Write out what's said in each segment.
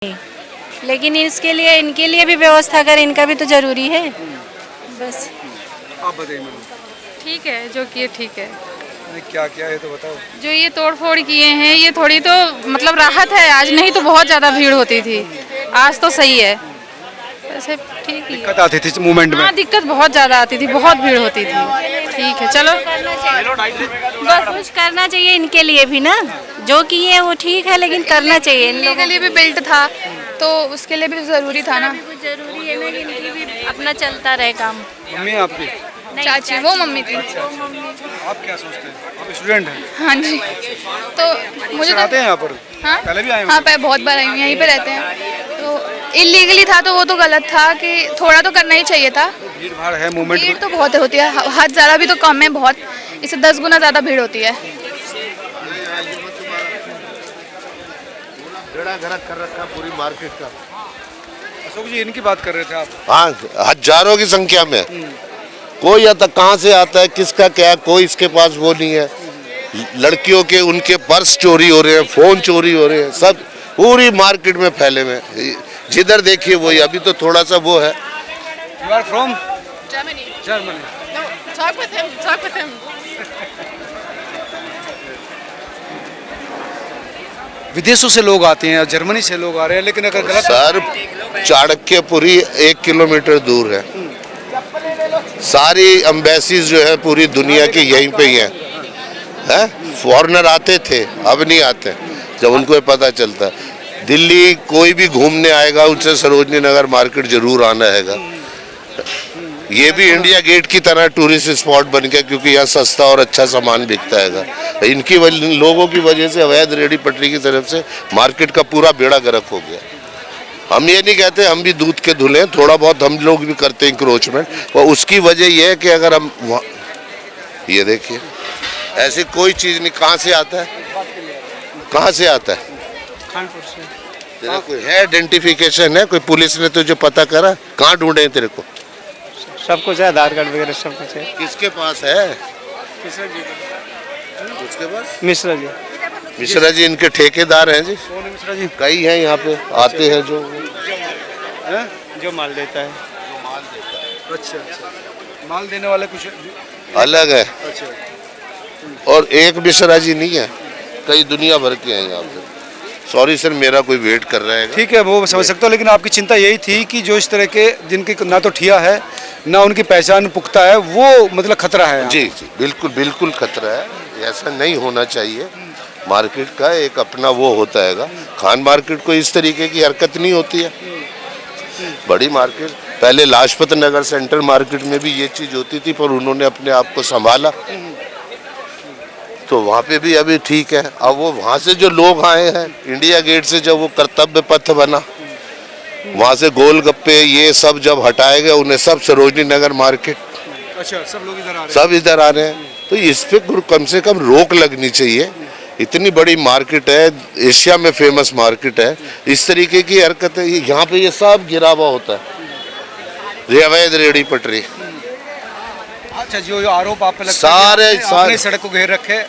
लेकिन इसके लिए इनके लिए भी व्यवस्था करें, इनका भी तो जरूरी है। बस आप बताइए मैडम। ठीक है, जो किए ठीक है। क्या क्या है तो बताओ। जो ये तोड़फोड़ किए हैं ये थोड़ी तो मतलब राहत है, आज नहीं तो बहुत ज़्यादा भीड़ होती थी, आज तो सही है। ऐसे ठीक ही दिक्कत आती थी मूवमेंट में। हाँ, दिक्कत बहुत ज़्यादा आती थी, बहुत भीड़ होती थी। ठीक है, चलो बस कुछ करना चाहिए इनके लिए भी ना, जो किए वो ठीक है, लेकिन करना चाहिए इन लोगों के लिए भी बेल्ट था तो उसके लिए भी ज़रूरी था ना। को भी जरूरी है ना कि इनकी भी अपना चलता रहे काम। मम्मी आपकी? नहीं, चाची वो मम्मी थी। आप क्या सोचते हैं? आप स्टूडेंट हैं? हाँ जी, तो मुझे आते हैं यहाँ पर? हाँ पहले भी आए हाँ, बहुत बार आई हूँ, यहीं पे रहते हैं। तो इलीगली था तो वो तो गलत था कि थोड़ा तो करना ही चाहिए था। भीड़ भाड़ है मूवमेंट भीड़ में। तो बहुत होती है, हद ज़्यादा भी तो कम है, बहुत इससे 10 गुना ज़्यादा भीड़ होती है। बेड़ा गर्क कर रखा पूरी मार्केट का। अशोक जी इनकी बात कर रहे थे आप। हाँ, हजारों की संख्या में। कोई आता कहाँ से आता है, किसका क्या, कोई इसके पास वो नहीं है। लड़कियों के उनके पर्स चोरी हो रहे हैं, फोन चोरी हो रहे हैं, सब पूरी मार्केट में फैले हुए हैं। जिधर देखिए वही, अभी तो थोड़ा सा वो है। You are from Germany? Talk with him. विदेशों से लोग आते हैं, जर्मनी से लोग आ रहे हैं, लेकिन अगर गलत सर, चाणक्यपुरी 1 किलोमीटर दूर है। सारी एम्बेसीज जो है पूरी दुनिया की यहीं पे ही है। फॉरेनर आते थे, अब नहीं आते। जब उनको ये पता चलता, दिल्ली कोई भी घूमने आएगा उनसे सरोजनी नगर मार्केट जरूर आना हैगा। ये भी इंडिया गेट की तरह टूरिस्ट स्पॉट बन गया, क्योंकि यहाँ सस्ता और अच्छा सामान बिकता हैगा। इनकी लोगों की वजह से अवैध रेहड़ी पटरी की तरफ से मार्केट का पूरा बेड़ा गर्क हो गया। हम ये नहीं कहते हम भी दूध के धुले, थोड़ा बहुत हम लोग भी करते हैं इंक्रोचमेंट, और उसकी वजह यह है कि अगर हम ये देखिए ऐसी कोई चीज़ नहीं, कहाँ से आता है, कहाँ से आता है? कानपुर से। तेरे कोई है आइडेंटिफिकेशन है? कोई पुलिस ने तुझे पता करा? कहाँ ढूंढे तेरे को? सब कुछ है, आधार कार्ड वगैरह सब कुछ है। किसके पास है? उसके पास मिश्रा जी। मिश्रा जी इनके ठेकेदार हैं जी। कौन है मिश्रा जी? कई हैं यहाँ पे आते हैं जो जो माल देता है। अच्छा, माल देने वाले कुछ अलग है, अच्छा। और एक मिश्रा जी नहीं है, कई दुनिया भर के हैं यहाँ पे। सॉरी सर, मेरा कोई वेट कर रहा है। ठीक है, वो समझ सकता हूँ, लेकिन आपकी चिंता यही थी कि जो इस तरह के जिनकी ना तो ठिया है ना उनकी पहचान पुख्ता है, वो मतलब खतरा है। जी जी, बिल्कुल बिल्कुल खतरा है। ऐसा नहीं होना चाहिए। मार्केट का एक अपना वो होता है, खान मार्केट को इस तरीके की हरकत नहीं होती है। बड़ी मार्केट, पहले लाजपत नगर सेंट्रल मार्केट में भी ये चीज़ होती थी, पर उन्होंने अपने आप को संभाला, तो वहाँ पे भी अभी ठीक है। अब वो वहाँ से जो लोग आए हैं, इंडिया गेट से जब वो कर्तव्य पथ बना, वहाँ से गोलगप्पे ये सब जब हटाए गए, उन्हें सब सरोजनी नगर मार्केट, अच्छा, सब लोग इधर आ रहे हैं। सब इधर आ रहे हैं। तो इस पे कम से कम रोक लगनी चाहिए। इतनी बड़ी मार्केट है, एशिया में फेमस मार्केट है, इस तरीके की हरकत है। यहाँ पे ये सब गिरा हुआ होता है, अवैध रेहड़ी पटरी। अच्छा, जो आरोप आप पे लगता सारे है कि आपने सड़क को घेर रखे,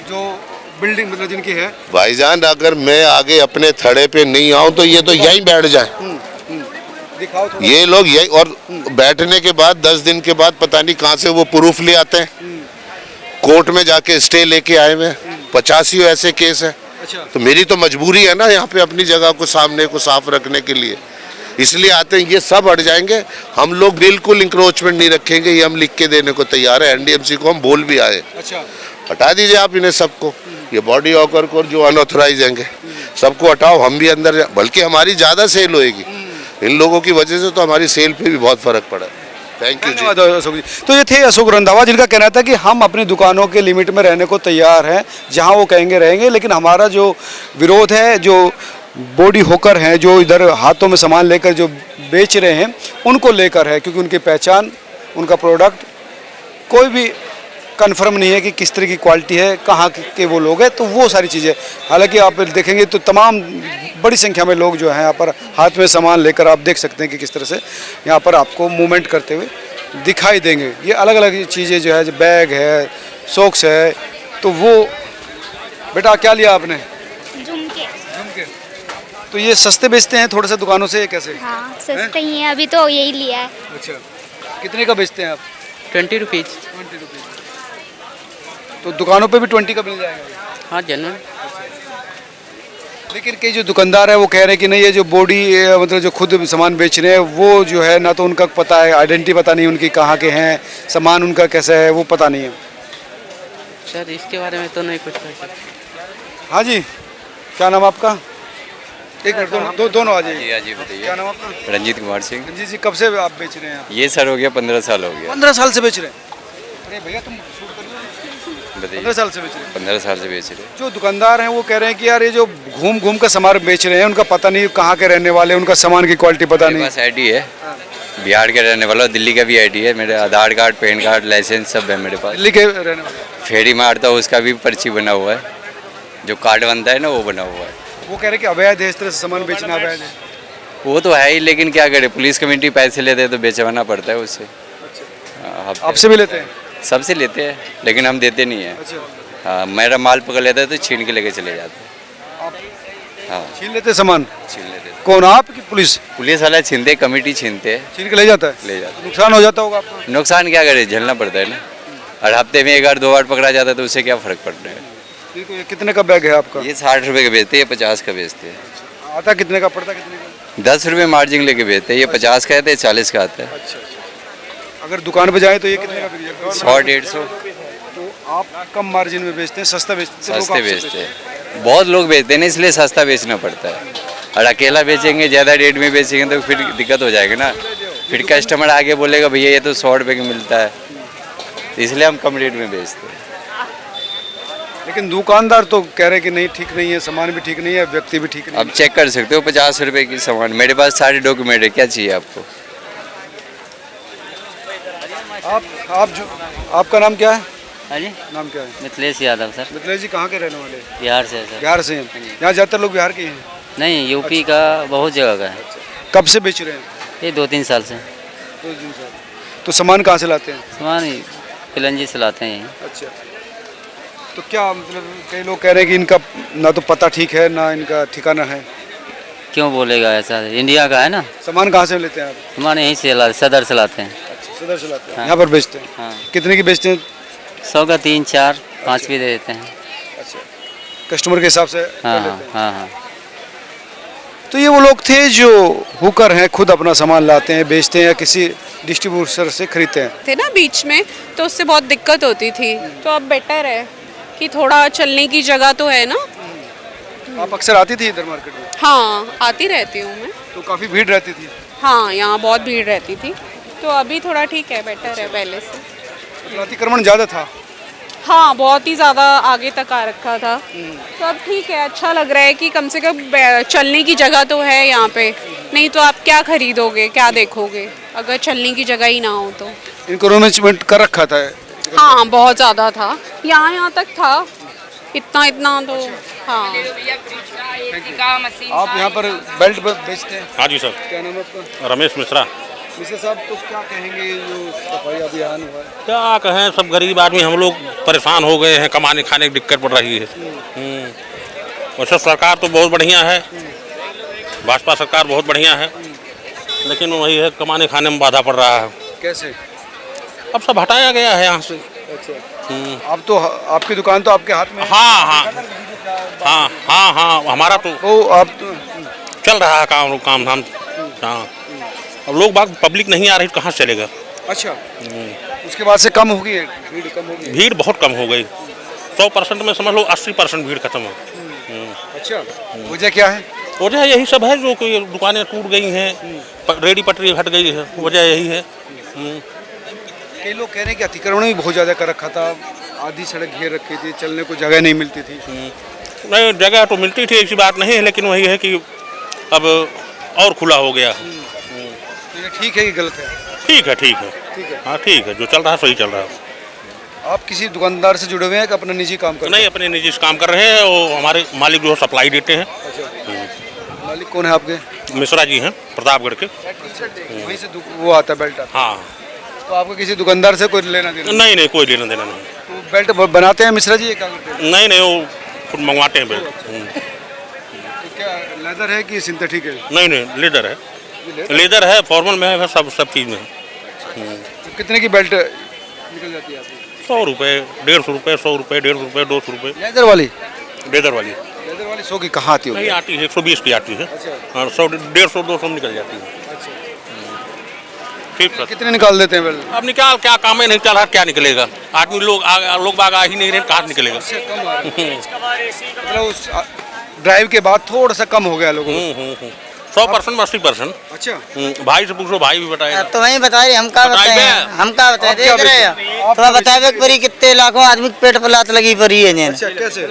जो बिल्डिंग मतलब जिनकी है। भाईजान, अगर मैं आगे अपने थड़े पे नहीं आऊं तो ये तो यहीं बैठ जाए। दिखाओ थोड़ा। ये लोग यही, और बैठने के बाद 10 दिन के बाद पता नहीं कहाँ से वो प्रूफ ले आते हैं, कोर्ट में जाके स्टे लेके आए हुए। 85 ऐसे केस है। अच्छा। तो मेरी तो मजबूरी है ना यहाँ पे अपनी जगह को सामने को साफ रखने के लिए, इसलिए आते हैं। ये सब हट जाएंगे, हम लोग बिल्कुल इंक्रोचमेंट नहीं रखेंगे, ये हम लिख के देने को तैयार है। एनडीएमसी को हम बोल भी आए, अच्छा, हटा दीजिए आप इन्हें सबको। ये बॉडी ऑकर को जो अनऑथराइज हैंगे सबको हटाओ, हम भी अंदर, बल्कि हमारी ज़्यादा सेल होएगी। इन लोगों की वजह से तो हमारी सेल पे भी बहुत फर्क पड़ा। Thank you. धन्यवाद अशोक जी। तो ये थे अशोक रंधावा, जिनका कहना था कि हम अपनी दुकानों के लिमिट में रहने को तैयार हैं, जहां वो कहेंगे रहेंगे, लेकिन हमारा जो विरोध है, जो बॉडी होकर हैं, जो इधर हाथों में सामान लेकर जो बेच रहे हैं, उनको लेकर है, क्योंकि उनकी पहचान, उनका प्रोडक्ट कोई भी कंफर्म नहीं है कि किस तरह की क्वालिटी है, कहाँ के वो लोग हैं, तो वो सारी चीज़ें। हालांकि आप देखेंगे तो तमाम बड़ी संख्या में लोग जो हैं यहाँ पर हाथ में सामान लेकर, आप देख सकते हैं कि किस तरह से यहाँ पर आपको मूवमेंट करते हुए दिखाई देंगे। ये अलग अलग चीज़ें जो है, जो बैग है, सॉक्स है, तो वो बेटा क्या लिया आपने? झुमके। झुमके। तो ये सस्ते बेचते हैं थोड़ा सा दुकानों से, कैसे? हाँ सस्ते ही है, अभी तो यही लिया है। अच्छा, कितने का बेचते हैं आप? 20 रुपीज़। 20 रुपीज़। तो दुकानों पे भी 20 का मिल जाएगा? हाँ जनरल। लेकिन कई जो दुकानदार है वो कह रहे हैं कि नहीं, ये जो बॉडी मतलब जो खुद सामान बेच रहे हैं वो जो है ना तो उनका पता है, आइडेंटिटी पता नहीं उनकी कहाँ के हैं, सामान उनका कैसा है वो पता नहीं है। सर इसके बारे में तो नहीं कुछ कर सकते। हाँ जी, क्या नाम आपका? एक मिनट, दोनों आ जाइए। जी बताइए। क्या नाम आपका? रंजीत कुमार सिंह। जी जी, कब से आप बेच रहे हैं? ये सर हो गया 15 साल हो गया। 15 साल से बेच रहे हैं? अरे भैया तुम शूट कर लो। 15 बताइए। साल से बेच रहे हैं? 15 साल से बेच रहे। जो दुकानदार हैं वो कह रहे हैं कि यार ये जो घूम घूम कर सामान बेच रहे हैं उनका पता नहीं कहाँ के रहने वाले, उनका सामान की क्वालिटी पता मेरे नहीं। पास आईडी है, बिहार के रहने वाला, दिल्ली का भी आईडी है, मेरे आधार कार्ड, पैन कार्ड, लाइसेंस सब है मेरे पास। दिल्ली के रहने वाले फेरी मारता हूँ उसका भी पर्ची बना हुआ है, जो कार्ड बनता है ना वो बना हुआ है। वो कह रहे हैं कि अवैध है, इस तरह से सामान बेचना अवैध है। वो तो है ही, लेकिन क्या करे, पुलिस कमेटी पैसे लेते हैं तो बेचवाना पड़ता है उससे। आपसे भी लेते हैं? सबसे लेते हैं, लेकिन हम देते नहीं हैं। अच्छा, हाँ, मेरा माल पकड़ लेता है तो छीन के लेके चले जाते हैं। हाँ, छीन लेते हैं सामान? छीन लेते हैं। कौन, आप की पुलिस? पुलिस वाला छीनते, कमेटी छीनते हैं, छीन के ले जाता है? ले जाते हैं। नुकसान हो जाता होगा आपको? नुकसान क्या करे, झेलना पड़ता है ना। और हफ्ते में 1 बार 2 बार पकड़ा जाता है तो उससे क्या फ़र्क पड़ता है। ठीक है, ये कितने का बैग है आपका? ये 60 रुपये का बेचते हैं, 50 का बेचते हैं। आता कितने का पड़ता, कितने का? 10 रुपये मार्जिन लेके बेचते हैं, ये 50 का आता है, 40 का आता है। अच्छा, अगर दुकान पे जाए तो ये कितने का बिक जाएगा? 100-150 तो आप कम मार्जिन में बेचते हैं, सस्ता बेचते हैं? सस्ते बेचते हैं, बहुत लोग बेचते हैं ना, इसलिए सस्ता बेचना पड़ता है। और अकेला बेचेंगे, ज़्यादा रेट में बेचेंगे तो फिर दिक्कत हो जाएगी ना, फिर कस्टमर आगे बोलेगा भैया ये तो 100 रुपये का मिलता है, इसलिए हम कम रेट में बेचते हैं। लेकिन दुकानदार तो कह रहे हैं कि नहीं, ठीक नहीं है, सामान भी ठीक नहीं है, व्यक्ति भी ठीक नहीं अब चेक कर सकते हो, 50 रुपये की सामान, मेरे पास सारे डॉक्यूमेंट है, क्या चाहिए आपको? है। आप जो, आपका नाम क्या है? हाँ जी, नाम क्या है? मिथिलेश यादव सर, मिथिलेश जी कहाँ के रहने वाले हैं? बिहार से है सर। बिहार से हैं? यहाँ ज़्यादातर लोग बिहार के हैं? नहीं, यूपी का बहुत जगह का है। कब से बेच रहे हैं? ये 2-3 साल से। 2 दिन से। तो सामान कहाँ से लाते हैं? सामान ही पिलंजी से लाते हैं यहीं। अच्छा, तो क्या मतलब कई लोग कह रहे हैं कि इनका ना तो पता ठीक है ना इनका ठिकाना है। क्यों बोलेगा ऐसा, इंडिया का है ना। सामान कहाँ से लेते हैं आप? सामान यहीं से सदर से लाते हैं। अच्छा, सदर से लाते हैं, हाँ। यहाँ पर बेचते हैं? हाँ, कितने की बेचते हैं? 100 का 3, 4, 5 भी दे देते हैं। अच्छा, कस्टमर के हिसाब से हाँ कर हाँ लेते हैं। हाँ हाँ। तो ये वो लोग थे जो हुकर हैं, खुद अपना सामान लाते हैं, बेचते हैं या किसी डिस्ट्रीब्यूटर से खरीदते हैं। थे ना बीच में, तो उससे बहुत दिक्कत होती थी, तो अब बेटर है कि थोड़ा चलने की जगह तो है ना। आप अक्सर आती थी इधर मार्केट में? हाँ, आती रहती हूँ मैं। तो काफ़ी भीड़ रहती थी? हाँ, यहाँ बहुत भीड़ रहती थी, तो अभी थोड़ा ठीक है, बेटर है पहले से। अतिक्रमण ज़्यादा था? हाँ, बहुत ही ज़्यादा आगे तक आ रखा था, तो अब ठीक है, अच्छा लग रहा है कि कम से कम चलने की जगह तो है यहाँ पे। नहीं तो आप क्या खरीदोगे, क्या देखोगे अगर चलने की जगह ही ना हो तो। इंक्रोचमेंट कर रखा था? हाँ, बहुत ज़्यादा था, यहाँ तक था, इतना तो। हाँ, आप यहाँ पर बेल्ट बेचते हैं? हाँ जी सर। क्या नाम है आपका? रमेश मिश्रा। मिश्रा साहब, तो क्या कहेंगे ये जो सफाई अभियान हुआ है? क्या कहें, सब गरीब आदमी हम लोग परेशान हो गए हैं, कमाने खाने की दिक्कत पड़ रही है। वैसे सरकार तो बहुत बढ़िया है, भाजपा सरकार बहुत बढ़िया है, लेकिन वही है, कमाने खाने में बाधा पड़ रहा है। कैसे? अब सब हटाया गया है यहाँ से। अच्छा, अब तो आपकी दुकान तो आपके हाथ में है? हाँ हाँ हाँ हाँ हाँ, हमारा तो वो आप तो चल रहा है काम धाम। हाँ, अब लोग बाग पब्लिक नहीं आ रही, कहाँ से चलेगा। अच्छा, उसके बाद से कम हो गई है, भीड़ कम हो गई? भीड़ बहुत कम हो गई, 100% में समझ लो 80% भीड़ खत्म हो। अच्छा, वजह क्या है? वजह यही सब है, जो कि दुकानें टूट गई हैं, रेडी पटरी हट गई है, वजह यही है। कई लोग कह रहे हैं कि अतिक्रमण भी बहुत ज़्यादा कर रखा था, आधी सड़क घेर रखी थी, चलने को जगह नहीं मिलती थी। नहीं, जगह तो मिलती थी, ऐसी बात नहीं है, लेकिन वही है कि अब और खुला हो गया। तो ये ठीक है कि गलत है? ठीक है, ठीक है, ठीक है। हाँ ठीक है, जो चल रहा है सही चल रहा है। आप किसी दुकानदार से जुड़े हुए हैं कि अपना निजी काम कर रहे नहीं, अपने निजी से काम कर रहे हैं, वो हमारे मालिक जो है सप्लाई देते हैं। हैं? मालिक कौन है आपके? मिश्रा जी हैं, प्रतापगढ़ के। वहीं से वो आता है बेल्ट आता है। हाँ, तो आपको किसी दुकानदार से कोई लेना देना? नहीं नहीं, कोई लेना देना नहीं। तो बेल्ट बनाते हैं मिश्रा जी, ये क्या करते हैं? नहीं नहीं, वो खुद मंगवाते हैं बेल्ट। तो क्या लेदर है कि सिंथेटिक है? नहीं लेदर है, लेदर है, फॉर्मल में है, सब चीज़ में है। तो कितने की बेल्ट निकल जाती है आपकी? 100 रुपये, 150 रुपये, 100 रुपये, 150 रुपये, 200 रुपये। लेदर वाली? लेदर वाली 100 की कहाँ आती होगी? नहीं आती है, 120 की आती है। हाँ, 100, 150, 200 निकल जाती है। ठीक सर। कितने निकाल देते हैं बेल्ट? अब निकाल, क्या काम है, नहीं चल रहा, क्या निकलेगा? आदमी लोग बाग आ ही नहीं रहे, कहाँ से निकलेगा? मतलब उस ड्राइव के बाद थोड़ा सा कम हो गया लोगों को। 100% 80%। अच्छा, भाई से पूछो, भाई भी बताएगा। तो वही बताइए, हम क्या बताएं, हम क्या बताएं, देख रहे हैं थोड़ा बतावे परी कितने लाखों आदमी पेट पर लात लगी पड़ी है। अच्छा, कैसे?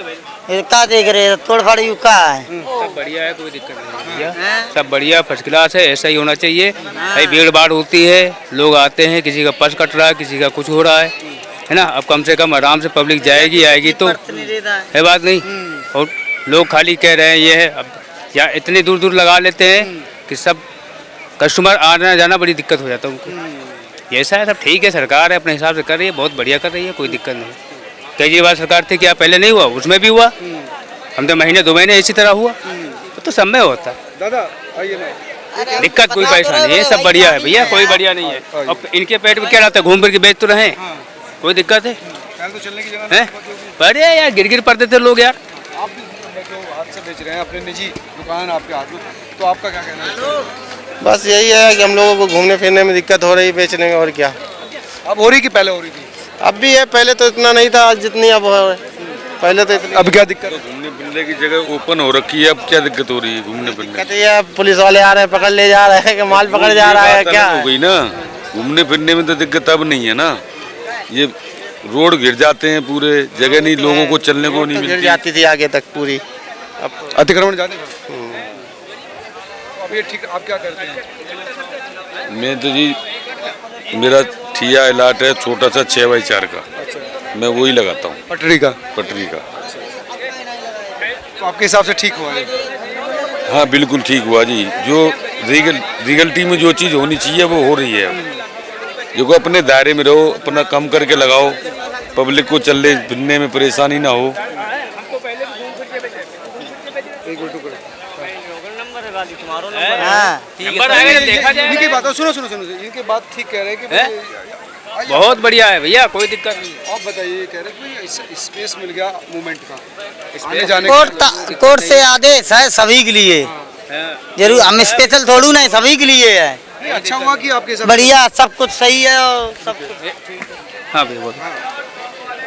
क्या देख रहे हैं, तोड़ फाड़ यू का है? सब बढ़िया है, कोई दिक्कत नहीं है, सब बढ़िया फर्स्ट क्लास है, ऐसा ही होना चाहिए। भाई भीड़ भाड़ होती है, लोग आते हैं, किसी का पर्स कट रहा है, किसी का कुछ हो रहा है ना। अब कम से कम आराम से पब्लिक आएगी तो है बात नहीं। और लोग खाली कह रहे हैं ये है, अब या इतनी दूर दूर लगा लेते हैं कि सब कस्टमर आना जाना बड़ी दिक्कत हो जाता है उनको। ये ऐसा है, सब ठीक है, सरकार है अपने हिसाब से कर रही है, बहुत बढ़िया कर रही है, कोई दिक्कत नहीं। केजरीवाल सरकार थी, क्या पहले नहीं हुआ? उसमें भी हुआ, हम तो महीने 2 महीने इसी तरह हुआ, तो सब में होता है। दादा आइए ना, दिक्कत कोई परेशानी नहीं है, सब बढ़िया है भैया, कोई बढ़िया नहीं है। अब इनके पेट में क्या रहता है, घूम फिर के बेच तो रहे, कोई दिक्कत है? तो चलने की जगह हैं? बढ़िया यार, गिर पड़ते थे लोग यार। आप भी जो हाथ से बेच रहे हैं, अपने निजी दुकान आपके हाथ में, तो आपका क्या कहना है? बस यही है कि हम लोगों को घूमने फिरने में दिक्कत हो रही बेचने में, और क्या। अब हो रही कि पहले हो रही थी? अब भी है, पहले तो इतना नहीं था जितनी अब है। पहले तो इतनी। अब क्या दिक्कत है? घूमने फिरने की जगह ओपन हो रखी है, अब क्या दिक्कत हो रही है घूमने फिरने? दिक्कत ये है, पुलिस वाले आ रहे हैं, पकड़ ले जा रहे हैं, कि माल पकड़ जा रहा है, क्या हो गई ना। घूमने फिरने में तो दिक्कत अब नहीं है ना, ये रोड घिर जाते हैं, पूरे जगह नहीं, लोगों को चलने को नहीं गिर मिलती। जाती थी आगे तक पूरी, अब अतिक्रमण ज्यादा था। अब ये ठीक, आप क्या करते हैं? मैं तो जी, मेरा ठिया इलाट है छोटा सा 6x4 का, मैं वही लगाता हूँ। पटरी का? पटरी का। तो आपके हिसाब से ठीक हुआ है? हाँ बिल्कुल ठीक हुआ जी, जो रियलिटी में जो चीज़ होनी चाहिए वो हो रही है। जो अपने दायरे में रहो, अपना कम करके लगाओ, पब्लिक को चलने फिरने में परेशानी ना हो। इनकी बात सुनो, इनकी बात ठीक कह रहे हैं कि बहुत बढ़िया है भैया, कोई दिक्कत नहीं। आप बताइए, कह रहे कि स्पेस मिल गया मूवमेंट का, आने जाने का। कोर्ट से आदेश है सभी के लिए, जरूर, हम स्पेशल थोड़ू नहीं, सभी के लिए है। अच्छा हुआ कि आपके हिसाब बढ़िया, सब कुछ सही है और सब कुछ। हाँ भैया, बहुत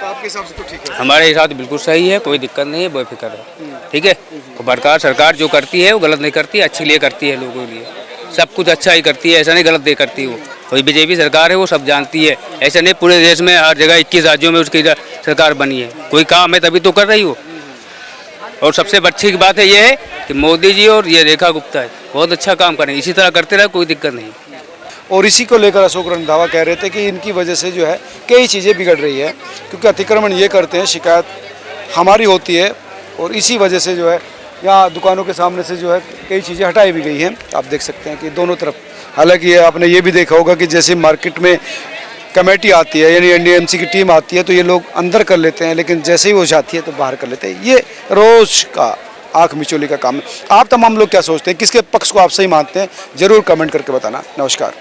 तो आपके हिसाब से तो ठीक है? हमारे हिसाब से बिल्कुल सही है, कोई दिक्कत नहीं है, बेफिक्र है, ठीक है। तो सरकार जो करती है वो गलत नहीं करती, अच्छी लिए करती है, लोगों के लिए सब कुछ अच्छा ही करती है, ऐसा नहीं गलत दे करती वो। कोई बीजेपी सरकार है, वो सब जानती है, ऐसा नहीं पूरे देश में हर जगह 21 राज्यों में उसकी सरकार बनी है, कोई काम है तभी तो कर रही हो। और सबसे अच्छी बात है ये है कि मोदी जी और ये रेखा गुप्ता है, बहुत अच्छा काम करें, इसी तरह करते रहे, कोई दिक्कत नहीं। और इसी को लेकर अशोक रंधावा कह रहे थे कि इनकी वजह से जो है कई चीज़ें बिगड़ रही है, क्योंकि अतिक्रमण ये करते हैं, शिकायत हमारी होती है, और इसी वजह से जो है यहाँ दुकानों के सामने से जो है कई चीज़ें हटाई भी गई हैं। आप देख सकते हैं कि दोनों तरफ, हालांकि आपने ये भी देखा होगा कि जैसे मार्केट में कमेटी आती है, यानी एनडीएमसी की टीम आती है, तो ये लोग अंदर कर लेते हैं, लेकिन जैसे ही वो जाती है तो बाहर कर लेते हैं। ये रोज़ का आँख मिचोली का काम है। आप तमाम लोग क्या सोचते हैं, किसके पक्ष को आप सही मानते हैं, ज़रूर कमेंट करके बताना। नमस्कार।